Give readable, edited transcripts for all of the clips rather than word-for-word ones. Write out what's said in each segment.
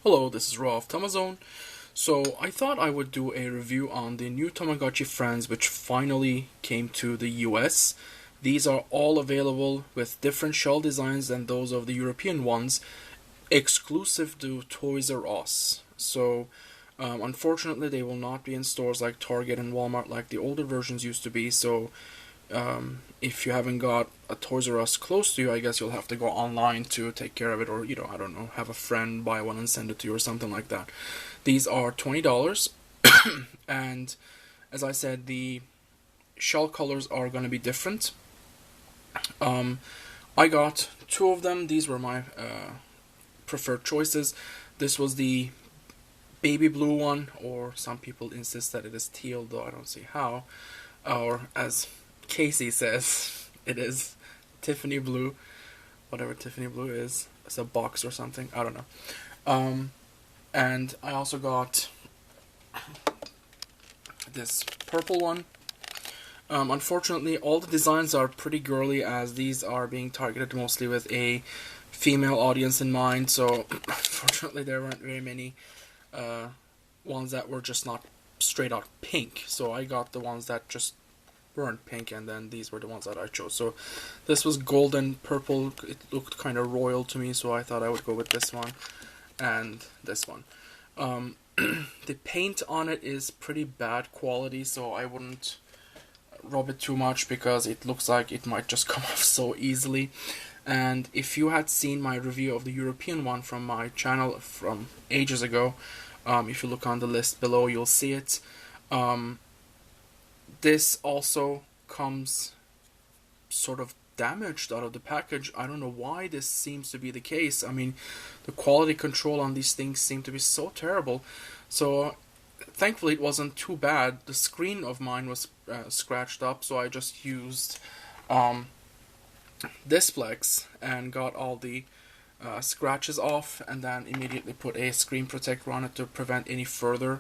Hello, this is Raw of Tamazone. So I thought I would do a review on the new Tamagotchi Friends which finally came to the US. These are all available with different shell designs than those of the European ones, exclusive to Toys R Us. So unfortunately they will not be in stores like Target and Walmart like the older versions used to be, so if you haven't got a Toys R Us close to you, I guess you'll have to go online to take care of it, or I don't know, have a friend buy one and send it to you or something like that. These are $20, and as I said, the shell colors are going to be different. I got two of them. These were my preferred choices. This was the baby blue one, or some people insist that it is teal, though I don't see how. Or as Casey says, it is Tiffany blue, whatever Tiffany blue is. It's a box or something, I don't know. And I also got this purple one. Unfortunately, all the designs are pretty girly, as these are being targeted mostly with a female audience in mind, so unfortunately there weren't very many ones that were just not straight out pink, so I got the ones that just weren't pink, and then these were the ones that I chose. So this was golden purple. It looked kind of royal to me, so I thought I would go with this one and this one. The paint on it is pretty bad quality, so I wouldn't rub it too much because it looks like it might just come off so easily. And if you had seen my review of the European one from my channel from ages ago, if you look on the list below, you'll see it. This also comes sort of damaged out of the package. I don't know why this seems to be the case. I mean, the quality control on these things seem to be so terrible. So thankfully it wasn't too bad. The screen of mine was scratched up, so I just used Displex and got all the scratches off, and then immediately put a screen protector on it to prevent any further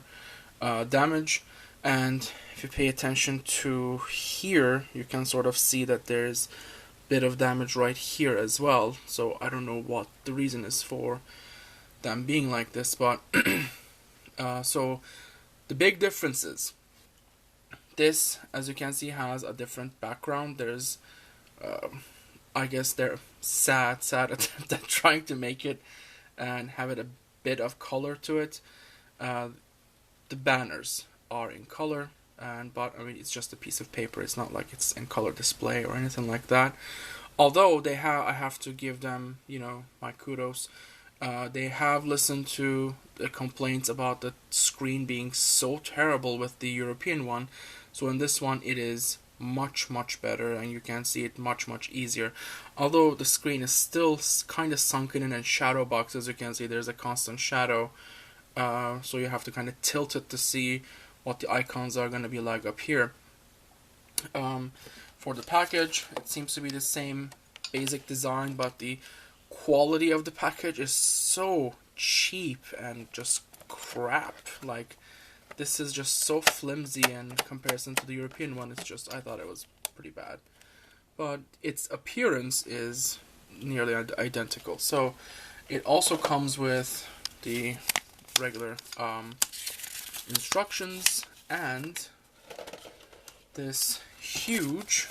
damage. And if you pay attention to here, you can sort of see that there's a bit of damage right here as well. So I don't know what the reason is for them being like this, but so the big difference is this, as you can see, has a different background. There's I guess they're sad attempt at trying to make it and have it a bit of color to it. The banners are in color, but I mean, it's just a piece of paper. It's not like it's in color display or anything like that. Although I have to give them, my kudos. They have listened to the complaints about the screen being so terrible with the European one. So in this one, it is much better, and you can see it much easier. Although the screen is still kind of sunken in and shadow boxed, as you can see, there's a constant shadow. So you have to kind of tilt it to see what the icons are going to be like up here. For the package, it seems to be the same basic design, but the quality of the package is so cheap and just crap. Like, this is just so flimsy in comparison to the European one. It's just, I thought it was pretty bad. But its appearance is nearly identical. So it also comes with the regular instructions and this huge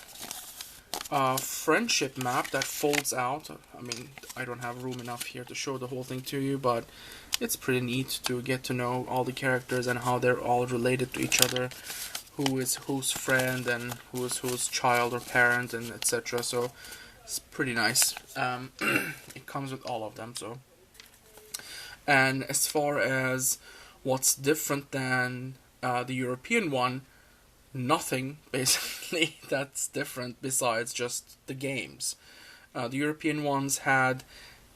friendship map that folds out. I mean, I don't have room enough here to show the whole thing to you, but it's pretty neat to get to know all the characters and how they're all related to each other, who is whose friend and who is whose child or parent, and etc. So it's pretty nice. It comes with all of them. So, and as far as what's different than the European one, nothing basically that's different besides just the games. The European ones had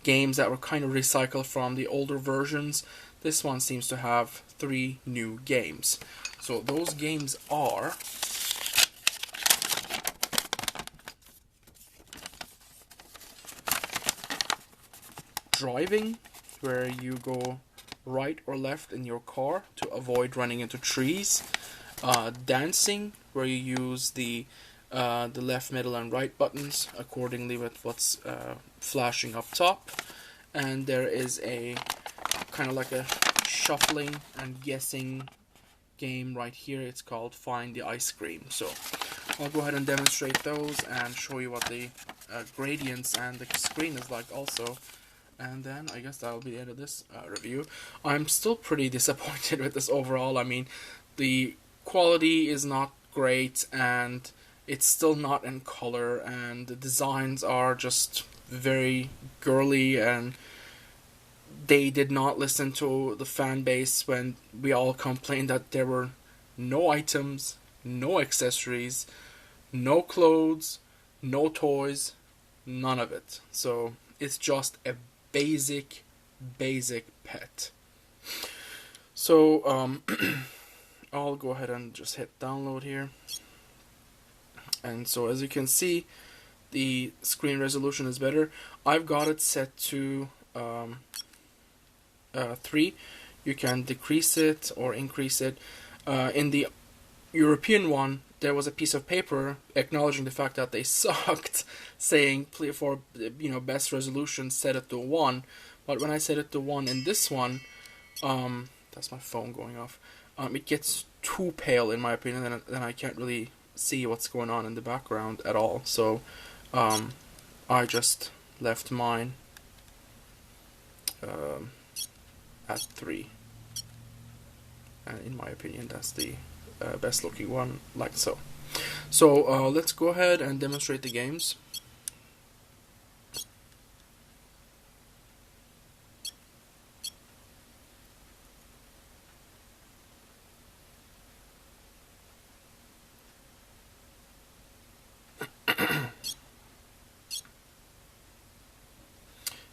games that were kind of recycled from the older versions. This one seems to have 3 new games. So those games are driving, where you go right or left in your car to avoid running into trees. Dancing, where you use the left, middle, and right buttons accordingly with what's flashing up top. And there is a kind of like a shuffling and guessing game right here. It's called Find the Ice Cream. So I'll go ahead and demonstrate those and show you what the gradients and the screen is like also. And then I guess that'll be the end of this review. I'm still pretty disappointed with this overall. I mean, the quality is not great, and it's still not in color, and the designs are just very girly, and they did not listen to the fan base when we all complained that there were no items, no accessories, no clothes, no toys, none of it. So it's just a basic pet. So I'll go ahead and just hit download here. And so as you can see, the screen resolution is better. I've got it set to 3. You can decrease it or increase it. In the European one, there was a piece of paper acknowledging the fact that they sucked, saying for best resolution set it to 1. But when I set it to 1 in this one, that's my phone going off. It gets too pale in my opinion, and then I can't really see what's going on in the background at all. So I just left mine at 3, and in my opinion that's the best looking one, like so. So let's go ahead and demonstrate the games.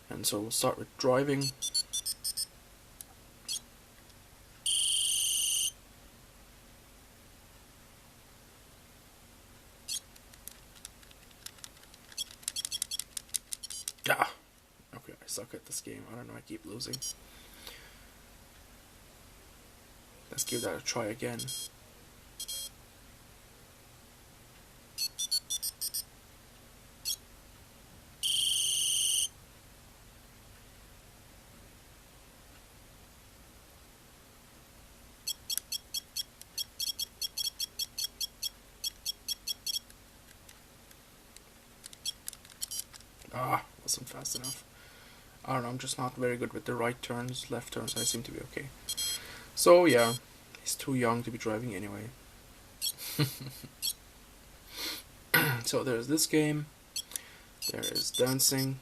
And so we'll start with driving. Okay, I suck at this game. I don't know, I keep losing. Let's give that a try again. Wasn't fast enough. I don't know, I'm just not very good with the right turns. Left turns I seem to be okay. So yeah, he's too young to be driving anyway. So there's this game. There is dancing.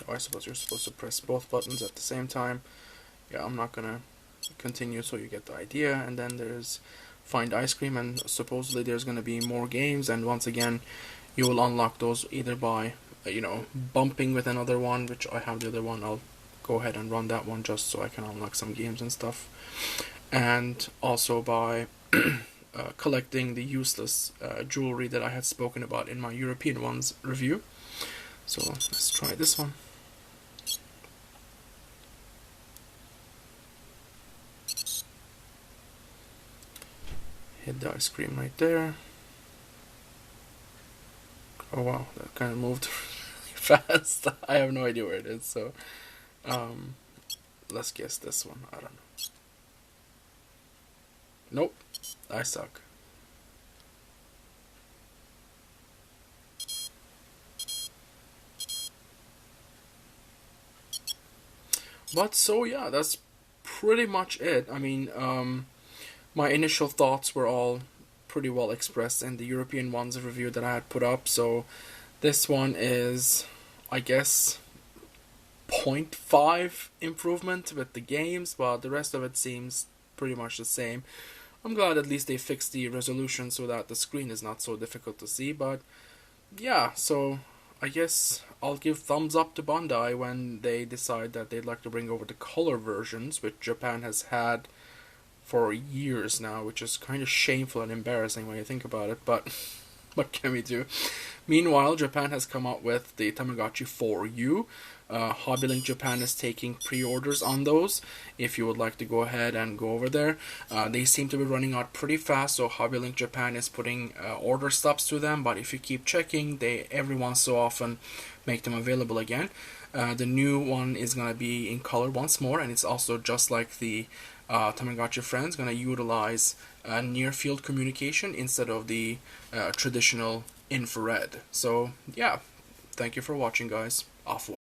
Oh, I suppose you're supposed to press both buttons at the same time. Yeah, I'm not gonna continue, so you get the idea. And then there's Find Ice Cream, and supposedly there's gonna be more games, and once again you will unlock those either by bumping with another one, which I have the other one. I'll go ahead and run that one just so I can unlock some games and stuff, and also by collecting the useless jewelry that I had spoken about in my European ones review. So let's try this one. Hit the ice cream right there. Oh wow, that kind of moved really fast. I have no idea where it is, so let's guess this one. I don't know. Nope, I suck. But so yeah, that's pretty much it. I mean, my initial thoughts were all pretty well expressed in the European ones review that I had put up, so this one is, I guess, 0.5 improvement with the games, but the rest of it seems pretty much the same. I'm glad at least they fixed the resolution so that the screen is not so difficult to see, but yeah, so I guess I'll give thumbs up to Bandai when they decide that they'd like to bring over the color versions, which Japan has had for years now, which is kind of shameful and embarrassing when you think about it, but What can we do? Meanwhile, Japan has come out with the Tamagotchi 4U. Hobbylink Japan is taking pre-orders on those. If you would like to go ahead and go over there, they seem to be running out pretty fast. So Hobbylink Japan is putting order stops to them. But if you keep checking, they every once so often make them available again. The new one is gonna be in color once more, and it's also just like the Tamagotchi Friends, gonna utilize near field communication instead of the traditional infrared. So yeah, thank you for watching, guys. Off one.